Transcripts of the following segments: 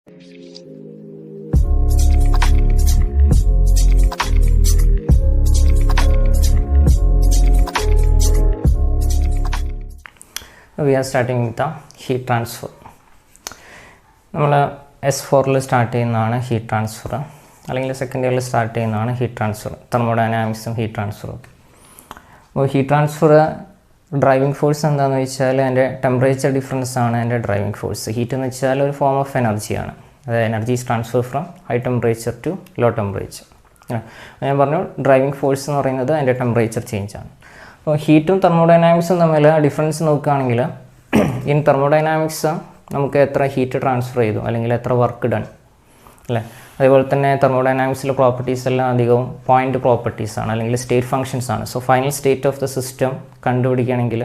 We are starting with the heat transfer. നമ്മൾ S4 start ചെയ്യുന്നതാണ് heat transfer, അല്ലെങ്കിൽ second ഇയറിൽ സ്റ്റാർട്ട് ചെയ്യുന്നതാണ് ഹീറ്റ് ട്രാൻസ്ഫർ, തെർമോഡൈനാമിക്സും ഹീറ്റ് ട്രാൻസ്ഫറും ഒക്കെ. അപ്പോൾ ഹീറ്റ് ട്രാൻസ്ഫർ ഡ്രൈവിംഗ് ഫോഴ്സ് എന്താണെന്ന് വെച്ചാൽ അതിൻ്റെ ടെമ്പറേച്ചർ ഡിഫറൻസ് ആണ് അതിൻ്റെ ഡ്രൈവിംഗ് ഫോഴ്സ്. ഹീറ്റ് എന്ന് വെച്ചാൽ ഒരു ഫോം ഓഫ് എനർജിയാണ്. അതായത് energy is transfer from high temperature to low temperature. ഞാൻ പറഞ്ഞു ഡ്രൈവിംഗ് ഫോഴ്സ് എന്ന് പറയുന്നത് അതിൻ്റെ ടെമ്പറേച്ചർ ചേഞ്ചാണ്. അപ്പോൾ ഹീറ്റും തെർമോഡൈനാമിക്സും തമ്മിൽ ഡിഫറൻസ് നോക്കുകയാണെങ്കിൽ ഇൻ തെർമോഡൈനാമിക്സ് നമുക്ക് എത്ര ഹീറ്റ് ട്രാൻസ്ഫർ ചെയ്തു അല്ലെങ്കിൽ എത്ര വർക്ക് ഡൺ അല്ലേ. അതേപോലെ തന്നെ തെർമോഡൈനാമിക്സിലെ പ്രോപ്പർട്ടീസ് എല്ലാം അധികവും പോയിൻ്റ് പ്രോപ്പർട്ടീസാണ് അല്ലെങ്കിൽ സ്റ്റേറ്റ് ഫങ്ഷൻസ് ആണ്. So final state of the system കണ്ടുപിടിക്കുകയാണെങ്കിൽ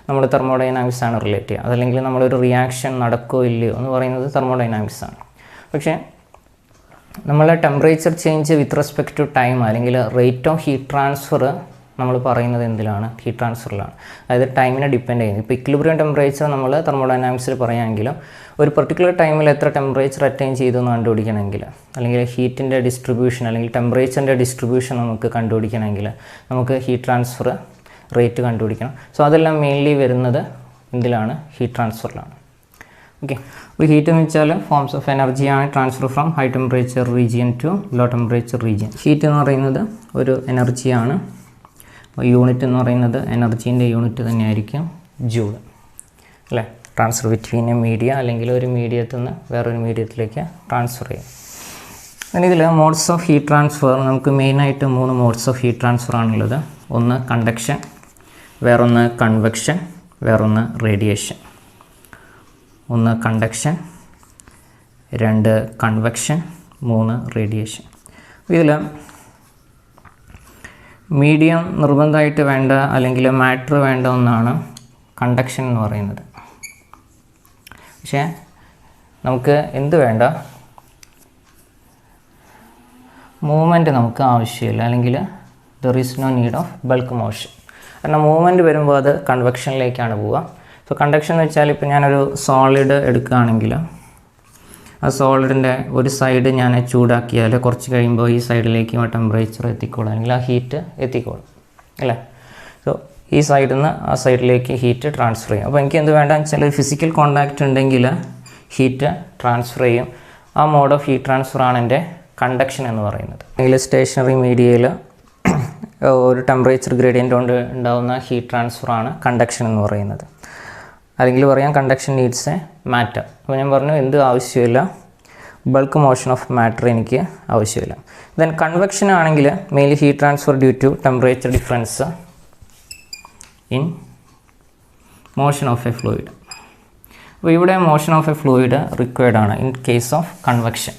നമ്മൾ തെർമോഡൈനാമിക്സ് ആണ് റിലേറ്റ് ചെയ്യുക. അതല്ലെങ്കിൽ നമ്മളൊരു റിയാക്ഷൻ നടക്കുമോ ഇല്ലയോ എന്ന് പറയുന്നത് തെർമോഡൈനാമിക്സ് ആണ്. പക്ഷേ നമ്മളെ temperature change with respect to time അല്ലെങ്കിൽ റേറ്റ് ഓഫ് ഹീറ്റ് ട്രാൻസ്ഫർ നമ്മൾ പറയുന്നത് എന്തിലാണ്? ഹീറ്റ് ട്രാൻസ്ഫറിലാണ്. അതായത് ടൈമിനെ ഡിപ്പെൻഡ് ചെയ്യുന്നത്. ഇപ്പോൾ ഇക്വിലിബ്രിയം ടെമ്പറേച്ചർ നമ്മൾ തെർമോഡൈനാമിക്സിൽ പറയുകയാണെങ്കിലും ഒരു പെർട്ടിക്കുലർ ടൈമിൽ എത്ര ടെമ്പറേച്ചർ അറ്റൈൻ ചെയ്തു എന്ന് കണ്ടുപിടിക്കണമെങ്കിൽ, അല്ലെങ്കിൽ ഹീറ്റിൻ്റെ ഡിസ്ട്രിബ്യൂഷൻ അല്ലെങ്കിൽ ടെമ്പറേച്ചറിൻ്റെ ഡിസ്ട്രിബ്യൂഷൻ നമുക്ക് കണ്ടുപിടിക്കണമെങ്കിൽ നമുക്ക് ഹീറ്റ് ട്രാൻസ്ഫർ റേറ്റ് കണ്ടുപിടിക്കണം. സോ അതെല്ലാം മെയിൻലി വരുന്നത് എന്തിലാണ്? ഹീറ്റ് ട്രാൻസ്ഫറിലാണ്. ഓക്കെ, അപ്പോൾ ഹീറ്റ് എന്ന് വെച്ചാൽ ഫോംസ് ഓഫ് എനർജിയാണ് transfer from high temperature region to low temperature region. Heat എന്ന് പറയുന്നത് ഒരു എനർജിയാണ്. യൂണിറ്റ് എന്ന് പറയുന്നത് എനർജീൻ്റെ യൂണിറ്റ് തന്നെയായിരിക്കും ജൂൾ അല്ലേ. ട്രാൻസ്ഫർ ബിറ്റ്വീൻ എ മീഡിയ അല്ലെങ്കിൽ ഒരു മീഡിയത്തിൽ നിന്ന് വേറൊരു മീഡിയത്തിലേക്ക് ട്രാൻസ്ഫർ ചെയ്യും. പിന്നെ ഇതിൽ മോഡ്സ് ഓഫ് ഹീറ്റ് ട്രാൻസ്ഫർ നമുക്ക് മെയിനായിട്ട് 3 മോഡ്സ് ഓഫ് ഹീറ്റ് ട്രാൻസ്ഫർ ആണുള്ളത്. ഒന്ന് കണ്ടക്ഷൻ, വേറൊന്ന് കൺവെക്ഷൻ, വേറൊന്ന് റേഡിയേഷൻ. ഒന്ന് കണ്ടക്ഷൻ, 2 കൺവെക്ഷൻ, 3 റേഡിയേഷൻ. ഇതിൽ മീഡിയം നിർബന്ധമായിട്ട് വേണ്ട അല്ലെങ്കിൽ മാറ്റർ വേണ്ട ഒന്നാണ് കണ്ടക്ഷൻ എന്ന് പറയുന്നത്. പക്ഷേ നമുക്ക് എന്ത് വേണ്ട? മൂവ്മെൻറ്റ് നമുക്ക് ആവശ്യമില്ല, അല്ലെങ്കിൽ there is no need of bulk motion. കാരണം മൂവ്മെൻറ്റ് വരുമ്പോൾ അത് കൺവെക്ഷനിലേക്കാണ് പോവുക. സോ കണ്ടക്ഷൻ എന്ന് വെച്ചാൽ ഇപ്പോൾ ഞാനൊരു സോളിഡ് എടുക്കുകയാണെങ്കിൽ ആ സോളിഡിൻ്റെ ഒരു സൈഡ് ഞാൻ ചൂടാക്കിയാൽ കുറച്ച് കഴിയുമ്പോൾ ഈ സൈഡിലേക്ക് ആ ടെമ്പറേച്ചർ എത്തിക്കോളും അല്ലെങ്കിൽ ആ ഹീറ്റ് എത്തിക്കോളും അല്ലേ. സോ ഈ സൈഡിൽ നിന്ന് ആ സൈഡിലേക്ക് ഹീറ്റ് ട്രാൻസ്ഫർ ചെയ്യും. അപ്പോൾ എനിക്ക് എന്ത് വേണ്ടതെന്ന് വെച്ചാൽ ഫിസിക്കൽ കോണ്ടാക്റ്റ് ഉണ്ടെങ്കിൽ ഹീറ്റ് ട്രാൻസ്ഫർ ചെയ്യും. ആ മോഡ് ഓഫ് ഹീറ്റ് ട്രാൻസ്ഫർ ആണ് എൻ്റെ കണ്ടക്ഷൻ എന്ന് പറയുന്നത്. അല്ലെങ്കിൽ സ്റ്റേഷനറി മീഡിയയിൽ ഒരു ടെമ്പറേച്ചർ ഗ്രേഡിയൻ്റ് കൊണ്ട് ഉണ്ടാകുന്ന ഹീറ്റ് ട്രാൻസ്ഫർ ആണ് കണ്ടക്ഷൻ എന്ന് പറയുന്നത്. അല്ലെങ്കിൽ പറയാം കണ്ടക്ഷൻ നീഡ്സ് എ മാറ്റർ. അപ്പോൾ ഞാൻ പറഞ്ഞു എന്ത് ആവശ്യമില്ല? ബൾക്ക് മോഷൻ ഓഫ് മാറ്റർ എനിക്ക് ആവശ്യമില്ല. ദെൻ കൺവെക്ഷൻ ആണെങ്കിൽ mainly heat transfer due to temperature difference in motion of a fluid. അപ്പോൾ ഇവിടെ motion of a fluid required ആണ് ഇൻ കേസ് ഓഫ് കൺവെക്ഷൻ.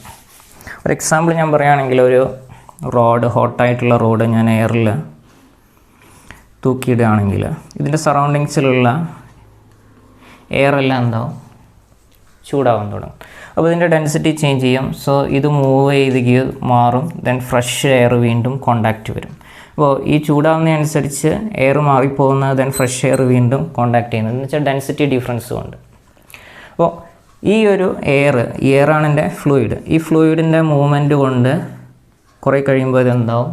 ഒരു എക്സാമ്പിൾ ഞാൻ പറയുകയാണെങ്കിൽ ഒരു റോഡ്, ഹോട്ടായിട്ടുള്ള റോഡ് ഞാൻ എയറിൽ തൂക്കിയിടുകയാണെങ്കിൽ ഇതിൻ്റെ സറൗണ്ടിങ്സിലുള്ള എയർ എല്ലാം എന്താവും? ചൂടാവാൻ തുടങ്ങും. അപ്പോൾ ഇതിൻ്റെ ഡെൻസിറ്റി ചേഞ്ച് ചെയ്യും. സോ ഇത് മൂവ് ചെയ്ത് മാറും. ദെൻ ഫ്രഷ് എയർ വീണ്ടും കോണ്ടാക്റ്റ് വരും. അപ്പോൾ ഈ ചൂടാവുന്നതനുസരിച്ച് എയർ മാറിപ്പോകുന്നത് ദെൻ ഫ്രഷ് എയർ വീണ്ടും കോണ്ടാക്ട് ചെയ്യുന്നത് എന്ന് വെച്ചാൽ ഡെൻസിറ്റി ഡിഫറൻസും ഉണ്ട്. അപ്പോൾ ഈ ഒരു എയറാണ് എൻ്റെ ഫ്ലൂയിഡ്. ഈ ഫ്ലൂയിഡിൻ്റെ മൂവ്മെൻറ്റ് കൊണ്ട് കുറേ കഴിയുമ്പോൾ ഇതെന്താവും?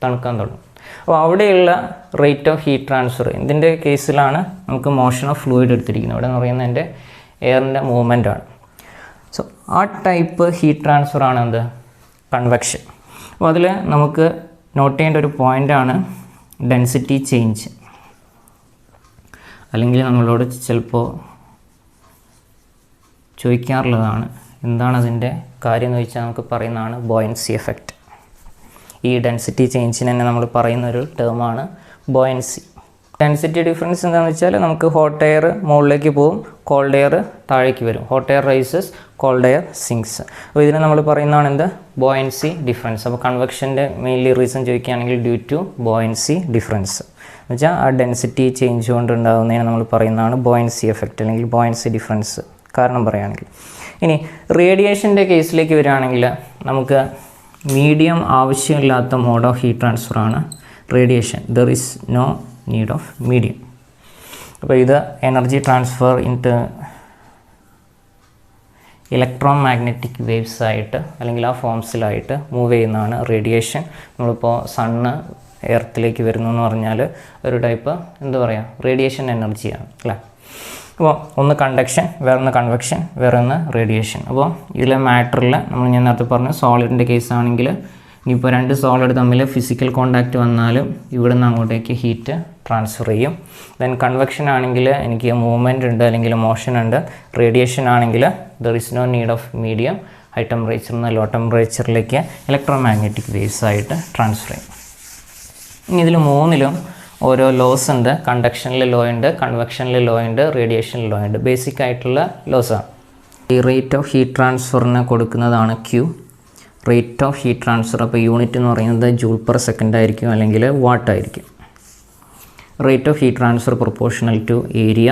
തണുക്കാൻ തുടങ്ങും. അപ്പോൾ അവിടെയുള്ള റേറ്റ് ഓഫ് ഹീറ്റ് ട്രാൻസ്ഫർ ഇതിൻ്റെ കേസിലാണ് നമുക്ക് മോഷൻ ഓഫ് ഫ്ലൂയിഡ് എടുത്തിരിക്കുന്നത്. ഇവിടെ എന്ന് പറയുന്നത് എൻ്റെ എയറിൻ്റെ മൂവ്മെൻറ്റാണ്. സോ ആ ടൈപ്പ് ഹീറ്റ് ട്രാൻസ്ഫർ ആണ് എന്ത്? കൺവെക്ഷൻ. അപ്പോൾ അതിൽ നമുക്ക് നോട്ട് ചെയ്യേണ്ട ഒരു പോയിൻ്റാണ് ഡെൻസിറ്റി ചേഞ്ച്. അല്ലെങ്കിൽ നമ്മളോട് ചിലപ്പോൾ ചോദിക്കാറുള്ളതാണ് എന്താണ് അതിൻ്റെ കാര്യം എന്ന് ചോദിച്ചാൽ നമുക്ക് പറയുന്നതാണ് ബോയൻസി എഫക്റ്റ്. ഈ ഡെൻസിറ്റി ചേഞ്ചിന് തന്നെ നമ്മൾ പറയുന്നൊരു ടേമാണ് ബോയൻസി. ഡെൻസിറ്റി ഡിഫറൻസ് എന്താണെന്ന് വെച്ചാൽ നമുക്ക് ഹോട്ട് എയർ മുകളിലേക്ക് പോകും, കോൾഡ് എയർ താഴേക്ക് വരും. Hot air rises, cold air sinks. അപ്പോൾ ഇതിനെ നമ്മൾ പറയുന്നതാണ് എന്ത്? Buoyancy difference. അപ്പോൾ കൺവെക്ഷൻ്റെ മെയിൻലി റീസൺ ചോദിക്കുകയാണെങ്കിൽ ഡ്യൂ ടു ബോയൻസി ഡിഫറൻസ് എന്ന് വെച്ചാൽ ആ ഡെൻസിറ്റി ചേഞ്ച് കൊണ്ടുണ്ടാകുന്നതിന് നമ്മൾ പറയുന്നതാണ് ബോയൻസി എഫക്റ്റ് അല്ലെങ്കിൽ ബോയൻസി ഡിഫറൻസ് കാരണം പറയുകയാണെങ്കിൽ. ഇനി റേഡിയേഷൻ്റെ കേസിലേക്ക് വരികയാണെങ്കിൽ നമുക്ക് മീഡിയം ആവശ്യമില്ലാത്ത മോഡ് ഓഫ് ഹീറ്റ് ട്രാൻസ്ഫർ ആണ് radiation. There is no need of medium. അപ്പോൾ ഇത് energy transfer electromagnetic waves ആയിട്ട് അല്ലെങ്കിൽ ആ ഫോംസിലായിട്ട് മൂവ് ചെയ്യുന്നതാണ് റേഡിയേഷൻ. നമ്മളിപ്പോൾ സണ്ണ് എർത്തിലേക്ക് വരുന്നു എന്ന് പറഞ്ഞാൽ ഒരു ടൈപ്പ് എന്താ പറയുക റേഡിയേഷൻ എനർജിയാണ് അല്ലേ. അപ്പോൾ ഒന്ന് കണ്ടക്ഷൻ, വേറൊന്ന് കൺവെക്ഷൻ, വേറൊന്ന് റേഡിയേഷൻ. അപ്പോൾ ഇതിലെ മാറ്ററിൽ ഞാൻ നേരത്തെ പറഞ്ഞു സോളിഡിൻ്റെ കേസ് ആണെങ്കിൽ ഇനിയിപ്പോൾ രണ്ട് സോളിഡ് തമ്മിൽ ഫിസിക്കൽ കോണ്ടാക്റ്റ് വന്നാലും ഇവിടെ നിന്ന് അങ്ങോട്ടേക്ക് ഹീറ്റ് ട്രാൻസ്ഫർ ചെയ്യും. ദെൻ കൺവെക്ഷൻ ആണെങ്കിൽ എനിക്ക് മൂവ്മെൻറ്റ് ഉണ്ട് അല്ലെങ്കിൽ മോഷൻ ഉണ്ട്. റേഡിയേഷൻ ആണെങ്കിൽ there is no need of medium, high ടെമ്പറേച്ചറിൽ നിന്ന് ലോ ടെമ്പറേച്ചറിലേക്ക് ഇലക്ട്രോ മാഗ്നറ്റിക് വേവ്സ് ആയിട്ട് ട്രാൻസ്ഫർ ചെയ്യും. ഇനി ഇതിൽ മൂന്നിലും ഓരോ ലോസ് ഉണ്ട്. കണ്ടക്ഷനിൽ ലോ ഉണ്ട്, കൺവെക്ഷനിൽ ലോ ഉണ്ട്, റേഡിയേഷനിൽ ലോ ഉണ്ട്. ബേസിക് ആയിട്ടുള്ള ലോസാണ്. ഈ റേറ്റ് ഓഫ് ഹീറ്റ് ട്രാൻസ്ഫറിന് കൊടുക്കുന്നതാണ് Q, rate of heat transfer. അപ്പോൾ യൂണിറ്റ് എന്ന് പറയുന്നത് ജൂൾ പെർ സെക്കൻഡ് ആയിരിക്കും അല്ലെങ്കിൽ വാട്ട് ആയിരിക്കും. Rate of heat transfer proportional to area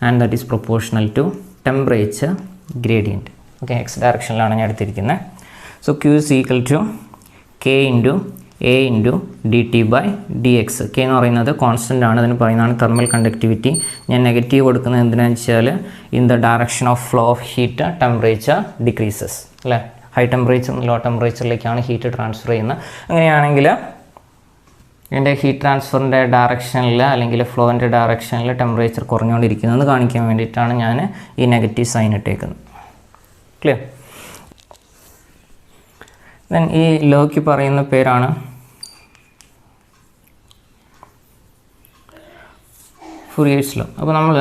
and that is proportional to temperature gradient. Okay, X ഡയറക്ഷനിലാണ് ഞാൻ എടുത്തിരിക്കുന്നത്. So Q is equal to K into A into dt by dx. K എന്ന് പറയുന്നത് constant ആണ്, അതിന് പറയുന്നതാണ് thermal conductivity. ഞാൻ negative കൊടുക്കുന്നത് എന്തിനാണെന്ന് വെച്ചാൽ in the direction of flow of heat temperature decreases അല്ലേ. ഹൈ ടെമ്പറേച്ചർ ലോ ടെമ്പറേച്ചറിലേക്കാണ് ഹീറ്റ് ട്രാൻസ്ഫർ ചെയ്യുന്നത്. അങ്ങനെയാണെങ്കിൽ എൻ്റെ ഹീറ്റ് ട്രാൻസ്ഫറിൻ്റെ ഡയറക്ഷനിൽ അല്ലെങ്കിൽ ഫ്ലോൻ്റെ ഡയറക്ഷനിൽ ടെമ്പറേച്ചർ കുറഞ്ഞുകൊണ്ടിരിക്കുന്നതെന്ന് കാണിക്കാൻ വേണ്ടിയിട്ടാണ് ഞാൻ ഈ നെഗറ്റീവ് സൈൻ ഇട്ടേക്കുന്നത്. ക്ലിയർ? ദെൻ ഈ ലോയ്ക്ക് പറയുന്ന പേരാണ് ഫുറിയേഴ്സ് ലോ. അപ്പോൾ നമ്മൾ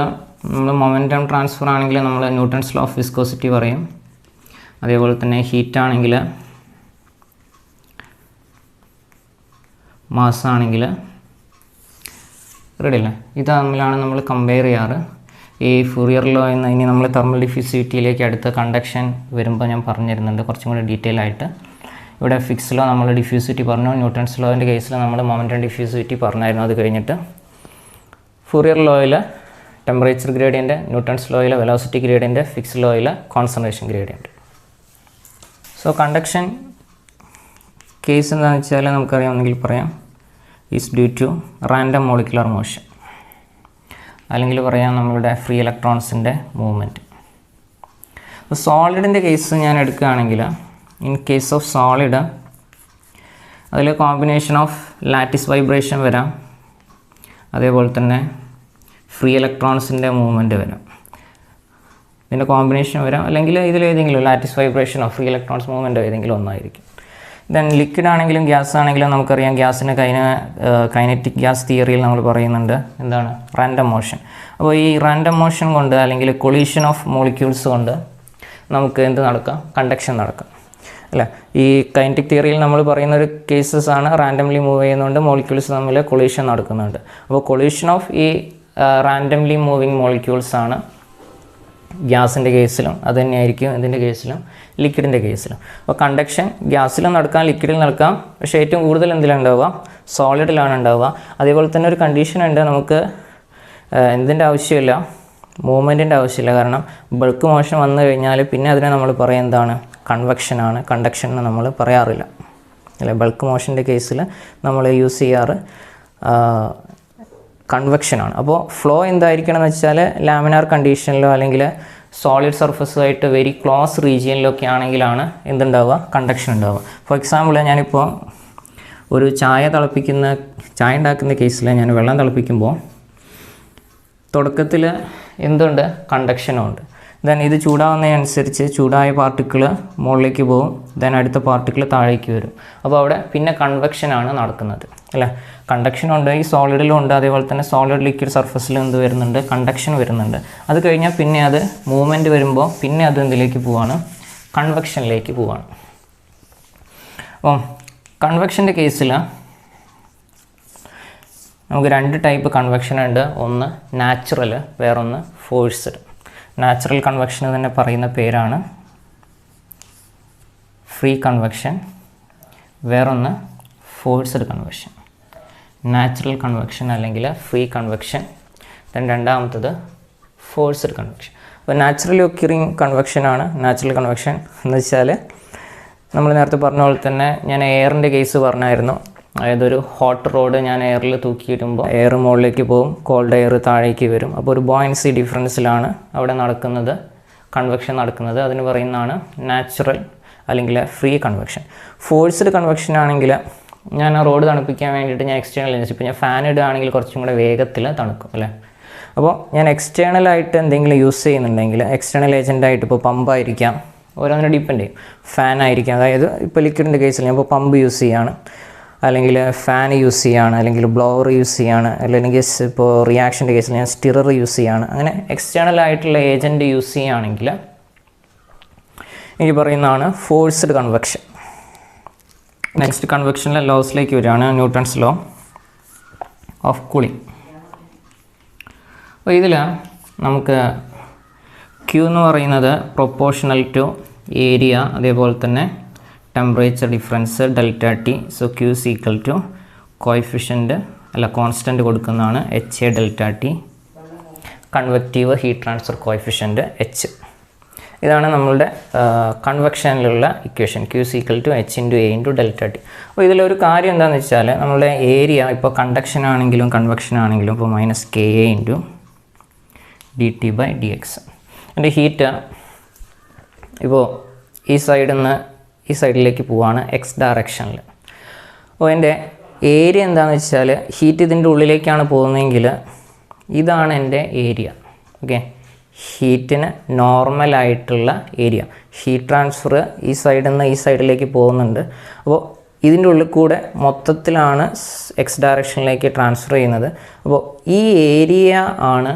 മൊമെൻറ്റം ട്രാൻസ്ഫർ ആണെങ്കിൽ നമ്മൾ ന്യൂട്ടൺസ് ലോ ഓഫ് വിസ്കോസിറ്റി പറയും. അതേപോലെ തന്നെ ഹീറ്റ് ആണെങ്കിൽ മാസ് ആണെങ്കിൽ റെഡി അല്ലേ. ഇത് തമ്മിലാണ് നമ്മൾ കമ്പയർ ചെയ്യാറ്. ഈ ഫുറിയർ ലോ എന്ന് ഇനി നമ്മൾ തെർമൽ ഡിഫ്യൂസിവിറ്റിയിലേക്ക് അടുത്ത കണ്ടക്ഷൻ വരുമ്പോൾ ഞാൻ പറഞ്ഞു തരുന്നുണ്ട് കുറച്ചും കൂടി ഡീറ്റെയിൽ ആയിട്ട്. ഇവിടെ ഫിക്സ് ലോ നമ്മൾ ഡിഫ്യൂസിവിറ്റി പറഞ്ഞു, ന്യൂട്ടൺസ് ലോൻ്റെ കേസിൽ നമ്മൾ മൊമെൻറ്റം ഡിഫ്യൂസിവിറ്റി പറഞ്ഞായിരുന്നു. അത് കഴിഞ്ഞിട്ട് ഫുറിയർ ലോയിൽ ടെമ്പറേച്ചർ ഗ്രേഡിയൻ്റ്, ന്യൂട്ടൺസ് ലോയിൽ വെലോസിറ്റി ഗ്രേഡിയൻ്റ്, ഫിക്സ് ലോയിൽ concentration gradient. So conduction case എന്താണെന്ന് വെച്ചാൽ നമുക്കറിയാമെങ്കിൽ പറയാം is due to random molecular motion, അല്ലെങ്കിൽ പറയാം നമ്മളുടെ ഫ്രീ ഇലക്ട്രോൺസിൻ്റെ മൂവ്മെൻറ്റ്. അപ്പോൾ സോളിഡിൻ്റെ കേസ് ഞാൻ എടുക്കുകയാണെങ്കിൽ ഇൻ കേസ് ഓഫ് സോളിഡ് അതിൽ കോമ്പിനേഷൻ ഓഫ് ലാറ്റിസ് വൈബ്രേഷൻ വരാം, അതേപോലെ തന്നെ ഫ്രീ ഇലക്ട്രോൺസിൻ്റെ മൂവ്മെൻറ്റ് വരാം. ഇതിൻ്റെ കോമ്പിനേഷൻ വരാം, അല്ലെങ്കിൽ ഇതിലേതെങ്കിലും ലാറ്റിസ് വൈബ്രേഷനോ ഫ്രീ ഇലക്ട്രോൺസ് മൂവ്മെൻറ്റോ ഏതെങ്കിലും ഒന്നായിരിക്കും. ദെൻ ലിക്വിഡ് ആണെങ്കിലും ഗ്യാസ് ആണെങ്കിലും നമുക്കറിയാം ഗ്യാസിന് കൈനറ്റിക് ഗ്യാസ് തിയറിയിൽ നമ്മൾ പറയുന്നുണ്ട് എന്താണ് റാൻഡം മോഷൻ. അപ്പോൾ ഈ റാൻഡം മോഷൻ കൊണ്ട് അല്ലെങ്കിൽ കൊളീഷൻ ഓഫ് മോളിക്യൂൾസ് കൊണ്ട് നമുക്ക് എന്ത് നടക്കാം, കണ്ടക്ഷൻ നടക്കാം അല്ല. ഈ കൈനറ്റിക് തിയറിയിൽ നമ്മൾ പറയുന്ന ഒരു കേസസ് ആണ് റാൻഡംലി മൂവ് ചെയ്യുന്നതുകൊണ്ട് മോളിക്യൂൾസ് തമ്മിൽ കൊളീഷൻ നടക്കുന്നുണ്ട്. അപ്പോൾ കൊളീഷൻ ഓഫ് ഈ റാൻഡംലി മൂവിങ് മോളിക്യൂൾസ് ആണ് ഗ്യാസിൻ്റെ കേസിലും അത് തന്നെയായിരിക്കും ഇതിൻ്റെ കേസിലും ലിക്വിഡിൻ്റെ കേസിലും. അപ്പോൾ കണ്ടക്ഷൻ ഗ്യാസിലും നടക്കാം ലിക്വിഡിൽ നടക്കാം, പക്ഷേ ഏറ്റവും കൂടുതൽ എന്തിലാണ് ഉണ്ടാവുക, സോളിഡിലാണ് ഉണ്ടാവുക. അതേപോലെ തന്നെ ഒരു കണ്ടീഷൻ ഉണ്ട്, നമുക്ക് എന്തിൻ്റെ ആവശ്യമില്ല, മൂവ്മെൻറ്റിൻ്റെ ആവശ്യമില്ല. കാരണം ബൾക്ക് മോഷൻ വന്നു കഴിഞ്ഞാൽ പിന്നെ അതിനെ നമ്മൾ പറയുക എന്താണ്, കൺവെക്ഷനാണ്, കണ്ടക്ഷൻ എന്ന് നമ്മൾ പറയാറില്ല അല്ലേ. ബൾക്ക് മോഷൻ്റെ കേസിൽ നമ്മൾ യൂസ് ചെയ്യാറ് കൺവെക്ഷനാണ്. അപ്പോൾ ഫ്ലോ എന്തായിരിക്കണം എന്ന് വെച്ചാൽ ലാമിനാർ കണ്ടീഷനിലോ അല്ലെങ്കിൽ സോളിഡ് സർഫസുമായിട്ട് വെരി ക്ലോസ് റീജിയനിലൊക്കെ ആണെങ്കിലാണ് എന്തുണ്ടാവുക, കണ്ടക്ഷൻ ഉണ്ടാവുക. ഫോർ എക്സാമ്പിൾ ഞാനിപ്പോൾ ഒരു ചായ ഉണ്ടാക്കുന്ന കേസിൽ ഞാൻ വെള്ളം തിളപ്പിക്കുമ്പോൾ തുടക്കത്തിൽ എന്തുണ്ട്, കണ്ടക്ഷനും ഉണ്ട്. ദെൻ ഇത് ചൂടാവുന്നതിനനുസരിച്ച് ചൂടായ പാർട്ടിക്കിൾ മുകളിലേക്ക് പോകും, ദെൻ അടുത്ത പാർട്ടിക്കിൾ താഴേക്ക് വരും. അപ്പോൾ അവിടെ പിന്നെ കൺവെക്ഷനാണ് നടക്കുന്നത് അല്ലേ. കണ്ടക്ഷൻ ഉണ്ട്, ഈ സോളിഡിലും ഉണ്ട്, അതേപോലെ തന്നെ സോളിഡ് ലിക്വിഡ് സർഫസിലും എന്ത് വരുന്നുണ്ട്, കണ്ടക്ഷൻ വരുന്നുണ്ട്. അത് കഴിഞ്ഞാൽ പിന്നെ അത് മൂവ്മെൻറ്റ് വരുമ്പോൾ പിന്നെ അത് എന്തിലേക്ക് പോവാണ്, കൺവെക്ഷനിലേക്ക് പോവാണ്. അപ്പം കൺവെക്ഷൻ്റെ കേസിൽ നമുക്ക് രണ്ട് ടൈപ്പ് കൺവെക്ഷൻ ഉണ്ട്, ഒന്ന് നാച്ചുറൽ, വേറൊന്ന് ഫോഴ്സ്ഡ്. നാച്ചുറൽ കൺവെക്ഷൻ തന്നെ പറയുന്ന പേരാണ് ഫ്രീ കൺവെക്ഷൻ, വേറൊന്ന് ഫോഴ്സ്ഡ് കൺവെക്ഷൻ. നാച്ചുറൽ കൺവെക്ഷൻ അല്ലെങ്കിൽ ഫ്രീ കൺവെക്ഷൻ, രണ്ടാമത്തത് ഫോഴ്സ്ഡ് കൺവെക്ഷൻ. അപ്പോൾ നാച്ചുറലി ഒക്യൂറിങ് കൺവെക്ഷനാണ് നാച്ചുറൽ കൺവെക്ഷൻ എന്ന് വെച്ചാൽ നമ്മൾ നേരത്തെ പറഞ്ഞ പോലെ തന്നെ ഞാൻ എയറിൻ്റെ കേസ് പറഞ്ഞായിരുന്നു. അതായത് ഒരു ഹോട്ട് റോഡ് ഞാൻ എയറിൽ തൂക്കിയിടുമ്പോൾ എയർ മുകളിലേക്ക് പോകും, കോൾഡ് എയർ താഴേക്ക് വരും. അപ്പോൾ ഒരു ബോയൻസി ഡിഫറൻസിലാണ് അവിടെ നടക്കുന്നത് കൺവെക്ഷൻ നടക്കുന്നത്. അതിന് പറയുന്നതാണ് നാച്ചുറൽ അല്ലെങ്കിൽ ഫ്രീ കൺവെക്ഷൻ. ഫോഴ്സ്ഡ് കൺവെക്ഷൻ ആണെങ്കിൽ ഞാൻ ആ റോഡ് തണുപ്പിക്കാൻ വേണ്ടിയിട്ട് ഞാൻ എക്സ്റ്റേണൽ ഏജൻസി, ഇപ്പോൾ ഞാൻ ഫാൻ ഇടുകയാണെങ്കിൽ കുറച്ചും കൂടെ വേഗത്തിൽ തണുക്കും അല്ലേ. അപ്പോൾ ഞാൻ എക്സ്റ്റേണലായിട്ട് എന്തെങ്കിലും യൂസ് ചെയ്യുന്നുണ്ടെങ്കിൽ എക്സ്റ്റേണൽ ഏജൻ്റായിട്ട് ഇപ്പോൾ പമ്പായിരിക്കാം, ഓരോന്നിനെ ഡിപ്പെൻഡ് ചെയ്യും. ഫാൻ ആയിരിക്കാം, അതായത് ഇപ്പോൾ ലിക്വിഡിൻ്റെ കേസിൽ ഞാൻ ഇപ്പോൾ പമ്പ് യൂസ് ചെയ്യുകയാണ്, അല്ലെങ്കിൽ ഫാൻ യൂസ് ചെയ്യുകയാണ്, അല്ലെങ്കിൽ ബ്ലോവർ യൂസ് ചെയ്യുകയാണ്, അല്ലെങ്കിൽ ഇപ്പോൾ റിയാക്ഷൻ്റെ കേസിൽ ഞാൻ സ്റ്റിറർ യൂസ് ചെയ്യുകയാണ്. അങ്ങനെ എക്സ്റ്റേണൽ ആയിട്ടുള്ള ഏജൻറ്റ് യൂസ് ചെയ്യുകയാണെങ്കിൽ എനിക്ക് പറയുന്നതാണ് ഫോഴ്സ്ഡ് കൺവെക്ഷൻ. നെക്സ്റ്റ് കൺവെക്ഷനിലെ ലോസിലേക്ക് വരികയാണ്, ന്യൂട്ടൺസ് ലോ ഓഫ് കൂളിംഗ്. അപ്പോൾ ഇതിൽ നമുക്ക് Q എന്ന് പറയുന്നത് പ്രൊപ്പോർഷണൽ ടു ഏരിയ, അതേപോലെ തന്നെ temperature difference delta T. So Q is equal to coefficient അല്ല കോൺസ്റ്റൻറ്റ് കൊടുക്കുന്നതാണ് HA delta T, convective heat transfer coefficient H. ഇതാണ് നമ്മളുടെ കൺവെക്ഷനിലുള്ള equation. Q is equal to H into A into delta T. അപ്പോൾ ഇതിലൊരു കാര്യം എന്താണെന്ന് വെച്ചാൽ നമ്മളുടെ ഏരിയ ഇപ്പോൾ കണ്ടക്ഷൻ ആണെങ്കിലും കൺവെക്ഷൻ ആണെങ്കിലും ഇപ്പോൾ -KA ഇൻറ്റു dt/dx. എൻ്റെ ഹീറ്റ് ഇപ്പോൾ ഈ സൈഡിൽ നിന്ന് ഈ സൈഡിലേക്ക് പോവാണ് എക്സ് ഡയറക്ഷനിൽ. അപ്പോൾ എൻ്റെ ഏരിയ എന്താണെന്ന് വെച്ചാൽ ഹീറ്റ് ഇതിൻ്റെ ഉള്ളിലേക്കാണ് പോകുന്നതെങ്കിൽ ഇതാണ് എൻ്റെ ഏരിയ. ഓക്കെ, ഹീറ്റിന് നോർമലായിട്ടുള്ള ഏരിയ. ഹീറ്റ് ട്രാൻസ്ഫർ ഈ സൈഡിൽ നിന്ന് ഈ സൈഡിലേക്ക് പോകുന്നുണ്ട്. അപ്പോൾ ഇതിൻ്റെ ഉള്ളിൽ കൂടെ മൊത്തത്തിലാണ് എക്സ് ഡയറക്ഷനിലേക്ക് ട്രാൻസ്ഫർ ചെയ്യുന്നത്. അപ്പോൾ ഈ ഏരിയ ആണ്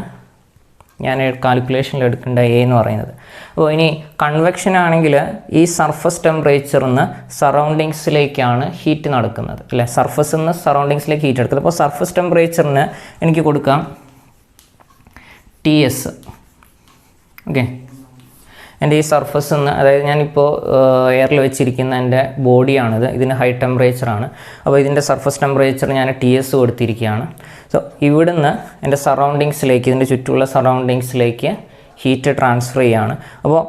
ഞാൻ കാൽക്കുലേഷനിൽ എടുക്കേണ്ട A എന്ന് പറയുന്നത്. അപ്പോൾ ഇനി കൺവെക്ഷൻ ആണെങ്കിൽ ഈ സർഫസ് ടെമ്പറേച്ചറിൽ നിന്ന് സറൗണ്ടിങ്സിലേക്കാണ് ഹീറ്റ് നടക്കുന്നത് അല്ലേ, സർഫസിൽ നിന്ന് സറൗണ്ടിങ്സിലേക്ക് ഹീറ്റ് എടുക്കുന്നത്. അപ്പോൾ സർഫസ് ടെമ്പറേച്ചറിന് എനിക്ക് കൊടുക്കാം TS. ഓക്കെ, എൻ്റെ ഈ സർഫസിൽ നിന്ന്, അതായത് ഞാനിപ്പോൾ എയറിൽ വെച്ചിരിക്കുന്ന എൻ്റെ ബോഡിയാണിത്, ഇതിന് ഹൈ ടെമ്പറേച്ചറാണ്. അപ്പോൾ ഇതിൻ്റെ സർഫസ് ടെമ്പറേച്ചർ ഞാൻ TS കൊടുത്തിരിക്കുകയാണ്. സോ ഇവിടുന്ന് എൻ്റെ സറൗണ്ടിങ്സിലേക്ക്, ഇതിൻ്റെ ചുറ്റുമുള്ള സറൗണ്ടിങ്സിലേക്ക് ഹീറ്റ് ട്രാൻസ്ഫർ ചെയ്യുകയാണ്. അപ്പോൾ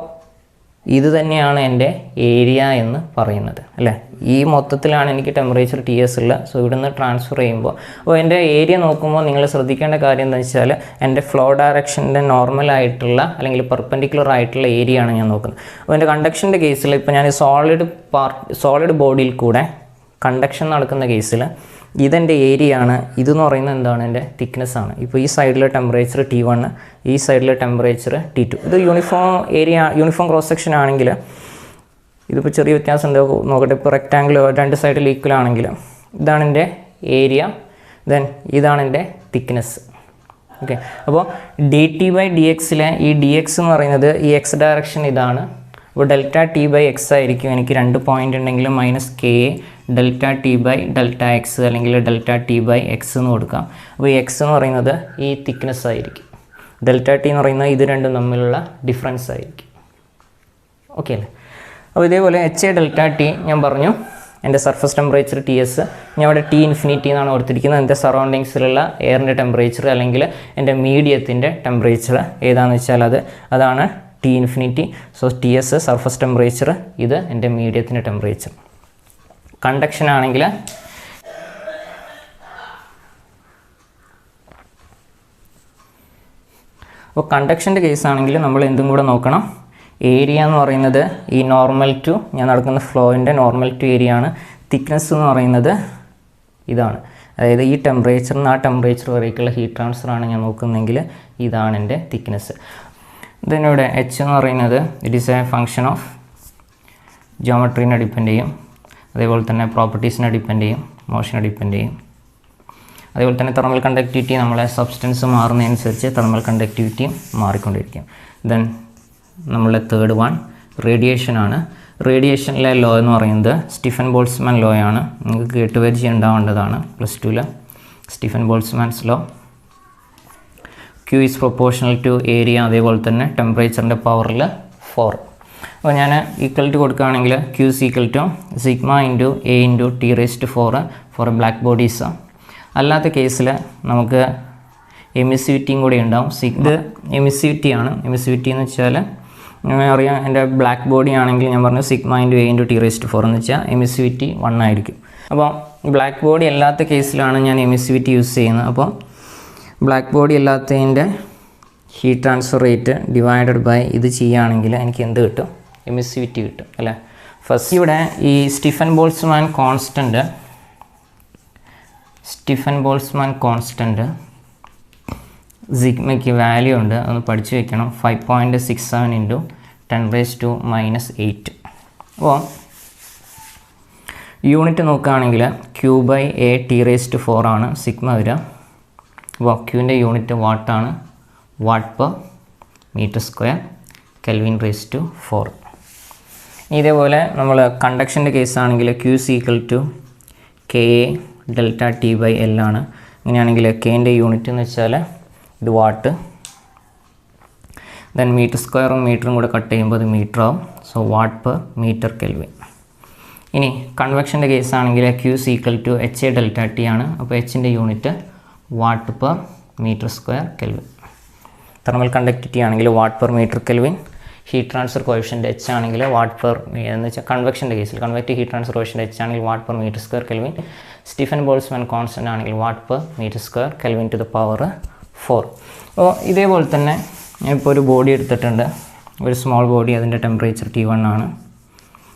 ഇത് തന്നെയാണ് എൻ്റെ ഏരിയ എന്ന് പറയുന്നത് അല്ലേ. ഈ മൊത്തത്തിലാണ് എനിക്ക് ടെമ്പറേച്ചർ TS ഉള്ളത്. സോ ഇവിടുന്ന് ട്രാൻസ്ഫർ ചെയ്യുമ്പോൾ അപ്പോൾ എൻ്റെ ഏരിയ നോക്കുമ്പോൾ നിങ്ങൾ ശ്രദ്ധിക്കേണ്ട കാര്യം എന്താ വെച്ചാൽ എൻ്റെ ഫ്ലോ ഡയറക്ഷൻ്റെ നോർമലായിട്ടുള്ള അല്ലെങ്കിൽ പെർപെൻഡിക്കുലർ ആയിട്ടുള്ള ഏരിയ ആണ് ഞാൻ നോക്കുന്നത്. അപ്പോൾ എൻ്റെ കണ്ടക്ഷൻ്റെ കേസിൽ ഇപ്പോൾ ഞാൻ സോളിഡ് ബോഡിയിൽ കൂടെ കണ്ടക്ഷൻ നടക്കുന്ന കേസിൽ ഇതെൻ്റെ ഏരിയ ആണ്. ഇതെന്ന് പറയുന്നത് എന്താണ്, എൻ്റെ തിക്നെസ് ആണ്. ഇപ്പോൾ ഈ സൈഡിലെ ടെമ്പറേച്ചർ T1, ഈ സൈഡിലെ ടെമ്പറേച്ചർ T2. ഇത് uniform area, uniform cross section ആണെങ്കിൽ ഇതിപ്പോൾ ചെറിയ വ്യത്യാസം ഉണ്ട് നോക്കട്ടെ. ഇപ്പോൾ റെക്റ്റാങ്കിൾ രണ്ട് സൈഡിൽ ഈക്വൽ ആണെങ്കിൽ ഇതാണ് എൻ്റെ ഏരിയ, ദെൻ ഇതാണ് എൻ്റെ തിക്നെസ്. ഓക്കെ, അപ്പോൾ dt/dxലെ ഈ dx എന്ന് പറയുന്നത് ഈ എക്സ് ഡയറക്ഷൻ ഇതാണ്. അപ്പോൾ ഡെൽറ്റ T/x ആയിരിക്കും. എനിക്ക് 2 പോയിൻ്റ് ഉണ്ടെങ്കിലും -KA ഡെൽറ്റ T/Δx അല്ലെങ്കിൽ ഡെൽറ്റ T/x എന്ന് കൊടുക്കാം. അപ്പോൾ ഈ എക്സ് എന്ന് പറയുന്നത് ഈ തിക്നെസ് ആയിരിക്കും, ഡെൽറ്റ T എന്ന് പറയുന്നത് ഇത് രണ്ടും തമ്മിലുള്ള ഡിഫറൻസ് ആയിരിക്കും. ഓക്കെ അല്ലേ. അപ്പോൾ ഇതേപോലെ HA ഡെൽറ്റ T ഞാൻ പറഞ്ഞു, എൻ്റെ സർഫസ് ടെമ്പറേച്ചർ TS, ഞാൻ ഇവിടെ T ഇൻഫിനിറ്റി എന്നാണ് കൊടുത്തിരിക്കുന്നത്. എൻ്റെ സറൗണ്ടിങ്സിലുള്ള എയറിൻ്റെ ടെമ്പറേച്ചർ അല്ലെങ്കിൽ എൻ്റെ മീഡിയത്തിൻ്റെ ടെമ്പറേച്ചർ ഏതാണെന്ന് വെച്ചാൽ അതാണ് T infinity. So TS surface temperature, ഇത് എൻ്റെ മീഡിയത്തിൻ്റെ ടെമ്പറേച്ചർ. കണ്ടക്ഷൻ ആണെങ്കിൽ അപ്പോൾ കണ്ടക്ഷൻ്റെ കേസാണെങ്കിൽ നമ്മൾ എന്തും കൂടെ നോക്കണം. ഏരിയ എന്ന് പറയുന്നത് ഈ നോർമൽ ടു ഞാൻ നടക്കുന്ന ഫ്ലോയിൻ്റെ നോർമൽ ടു ഏരിയ ആണ്. തിക്നെസ് എന്ന് പറയുന്നത് ഇതാണ്, അതായത് ഈ ടെമ്പറേച്ചറിന് ആ ടെമ്പറേച്ചർ വരേക്കുള്ള ഹീറ്റ് ട്രാൻസ്ഫറാണ് ഞാൻ നോക്കുന്നതെങ്കിൽ ഇതാണ് എൻ്റെ തിക്നെസ്. ഇതിനൂടെ H എന്ന് പറയുന്നത് it is a function of ജോമെട്രീനെ ഡിപ്പെൻഡ് ചെയ്യും, അതേപോലെ തന്നെ പ്രോപ്പർട്ടീസിനെ ഡിപ്പെൻഡ് ചെയ്യും, മോഷനെ ഡിപ്പെൻഡ് ചെയ്യും. അതേപോലെ തന്നെ തെർമൽ കണ്ടക്ടിവിറ്റി, നമ്മളെ സബ്സ്റ്റൻസ് മാറുന്നതനുസരിച്ച് തെർമൽ കണ്ടക്ടിവിറ്റിയും മാറിക്കൊണ്ടിരിക്കും. ദെൻ നമ്മളെ തേർഡ് വൺ റേഡിയേഷനാണ്. റേഡിയേഷനിലെ ലോ എന്ന് പറയുന്നത് സ്റ്റീഫൻ ബോൾട്സ്മാൻ ലോ ആണ്. നിങ്ങൾക്ക് കേട്ടുപരിചയം ഉണ്ടാവേണ്ടതാണ് +2 Stefan Boltzmann's law. Q is proportional to area, അതേപോലെ തന്നെ ടെമ്പറേച്ചറിൻ്റെ പവറിൽ 4. അപ്പോൾ ഞാൻ ഈക്വൽ ടു കൊടുക്കുകയാണെങ്കിൽ Q is equal to sigma into A into T⁴ for black bodies. അല്ലാത്ത കേസിൽ നമുക്ക് എമിസിവിറ്റിയും കൂടി ഉണ്ടാവും. ഇത് എമിസിവിറ്റിയാണ്. എമിസിവിറ്റി എന്ന് വെച്ചാൽ അറിയാം, എൻ്റെ ബ്ലാക്ക് ബോഡി ആണെങ്കിൽ ഞാൻ പറഞ്ഞു sigma into A into T⁴ എന്ന് വെച്ചാൽ എമിസിവിറ്റി 1 ആയിരിക്കും. അപ്പോൾ ബ്ലാക്ക് ബോഡി അല്ലാത്ത കേസിലാണ് ഞാൻ എമിസിവിറ്റി യൂസ് ചെയ്യുന്നത്. അപ്പോൾ ബ്ലാക്ക് ബോഡി അല്ലാത്തതിൻ്റെ heat transfer rate divided by ഇത് ചെയ്യുകയാണെങ്കിൽ എനിക്ക് എന്ത് കിട്ടും? എമിസിവിറ്റി കിട്ടും അല്ലേ. ഫസ്റ്റ് ഇവിടെ ഈ സ്റ്റീഫൻ ബോൾട്ട്സ്മാൻ കോൺസ്റ്റൻറ്റ് സിഗ്മയ്ക്ക് വാല്യൂ ഉണ്ട്, ഒന്ന് പഠിച്ചു വെക്കണം. 5.67 × 10⁻⁻8. അപ്പോൾ യൂണിറ്റ് നോക്കുകയാണെങ്കിൽ Q/A T⁴ ആണ് സിഗ്മ വരിക. അപ്പോൾ ക്യൂവിൻ്റെ യൂണിറ്റ് വാട്ടാണ്, Watt/m², Kelvin⁴. ഇതേപോലെ നമ്മൾ കണ്ടക്ഷൻ്റെ കേസാണെങ്കിൽ Q = KA∆T/L ആണ്. അങ്ങനെയാണെങ്കിൽ Kൻ്റെ യൂണിറ്റ് എന്ന് വെച്ചാൽ ഇത് വാട്ട്, ദെൻ m²ഉം മീറ്ററും കൂടെ കട്ട് ചെയ്യുമ്പോൾ അത് മീറ്റർ ആവും. So Watt/m²Kelvin. ഇനി കൺവെക്ഷൻ്റെ കേസാണെങ്കിൽ Q = HA∆T ആണ്. അപ്പോൾ Hൻ്റെ യൂണിറ്റ് Watt/m²Kelvin. തെർമൽ കണ്ടക്ടിവിറ്റി ആണെങ്കിൽ Watt/m²Kelvin. Heat transfer coefficient H ആണെങ്കിൽ എന്ന് വെച്ചാൽ കൺവെക്ഷൻ്റെ കേസിൽ convective heat transfer coefficient H ആണെങ്കിൽ Watt/m²Kelvin. സ്റ്റീഫൻ ബോൾട്ട്സ്മാൻ കോൺസ്റ്റൻ്റ് ആണെങ്കിൽ Watt/m²Kelvin⁴. അപ്പോൾ ഇതേപോലെ തന്നെ ഞാനിപ്പോൾ ഒരു ബോഡി എടുത്തിട്ടുണ്ട്, ഒരു സ്മോൾ ബോഡി, അതിൻ്റെ ടെമ്പറേച്ചർ T1 ആണ്,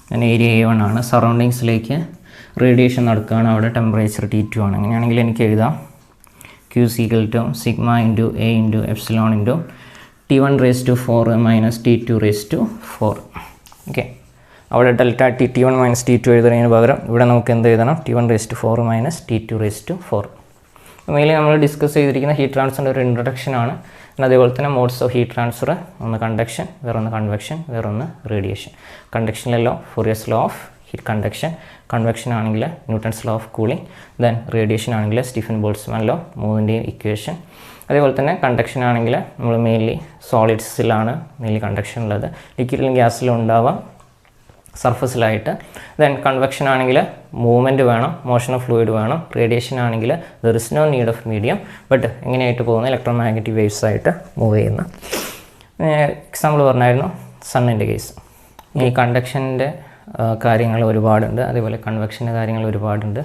അതിന് ഏരിയ A1 ആണ്. സറൗണ്ടിങ്സിലേക്ക് റേഡിയേഷൻ നടക്കുകയാണ്, അവിടെ ടെമ്പറേച്ചർ T2 ആണ്. അങ്ങനെയാണെങ്കിൽ എനിക്ക് എഴുതാം Q = sigma × A × epsilon × T1⁴ - T2⁴. Okay, അവിടെ ∆T T1 - T2 എഴുതുന്നതിന് പകരം ഇവിടെ നമുക്ക് എന്ത് എഴുതണം? T1⁴ - T2⁴. മെയിൻലി നമ്മൾ ഡിസ്കസ് ചെയ്തിരിക്കുന്ന ഹീറ്റ് ട്രാൻസ്ഫറിൻ്റെ ഒരു ഇൻട്രൊഡക്ഷനാണ്. അതേപോലെ തന്നെ മോഡ്സ് ഓഫ് ഹീറ്റ് ട്രാൻസ്ഫർ, ഒന്ന് കണ്ടക്ഷൻ, വേറൊന്ന് കൺവെക്ഷൻ, വേറൊന്ന് റേഡിയേഷൻ. കണ്ടക്ഷനിലല്ലോ Fourier's law of heat conduction, convection ആണെങ്കിൽ Newton's law of cooling, then radiation ആണെങ്കിൽ സ്റ്റീഫൻ ബോൾട്ട്സ്മാൻ ലോ, മൂന്നിൻ്റെയും ഇക്വേഷൻ. അതേപോലെ തന്നെ കണ്ടക്ഷൻ ആണെങ്കിൽ നമ്മൾ മെയിൻലി സോളിഡ്സിലാണ് മെയിൻലി കണ്ടക്ഷൻ ഉള്ളത്, ലിക്വിഡിലും ഗ്യാസിലും ഉണ്ടാവാം സർഫസിലായിട്ട്. ദെൻ കൺവെക്ഷൻ ആണെങ്കിൽ മൂവ്മെൻറ്റ് വേണം, മോഷൻ ഓഫ് ഫ്ലൂയിഡ് വേണം. റേഡിയേഷൻ ആണെങ്കിൽ there is no need of medium, but എങ്ങനെയായിട്ട് പോകുന്ന ഇലക്ട്രോമാഗ്നറ്റിക് വേവ്സ് ആയിട്ട് മൂവ് ചെയ്യുന്ന. എക്സാമ്പിൾ പറഞ്ഞായിരുന്നു സണ്ണിൻ്റെ കേസ്. ഈ കണ്ടക്ഷൻ്റെ കാര്യങ്ങൾ ഒരുപാടുണ്ട്, അതേപോലെ കൺവെക്ഷൻ്റെ കാര്യങ്ങൾ ഒരുപാടുണ്ട്,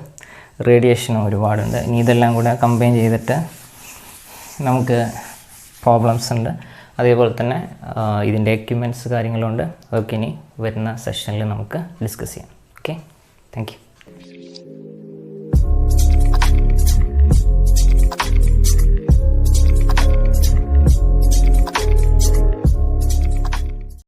റേഡിയേഷനും ഒരുപാടുണ്ട്. ഇനി ഇതെല്ലാം കൂടെ കമ്പൈൻ ചെയ്തിട്ട് നമുക്ക് പ്രോബ്ലംസ് ഉണ്ട്. അതേപോലെ തന്നെ ഇതിൻ്റെ എക്യുപ്മെൻറ്റ്സ് കാര്യങ്ങളുണ്ട്. അതൊക്കെ ഇനി വരുന്ന സെഷനിൽ നമുക്ക് ഡിസ്കസ് ചെയ്യാം. Okay, thank you.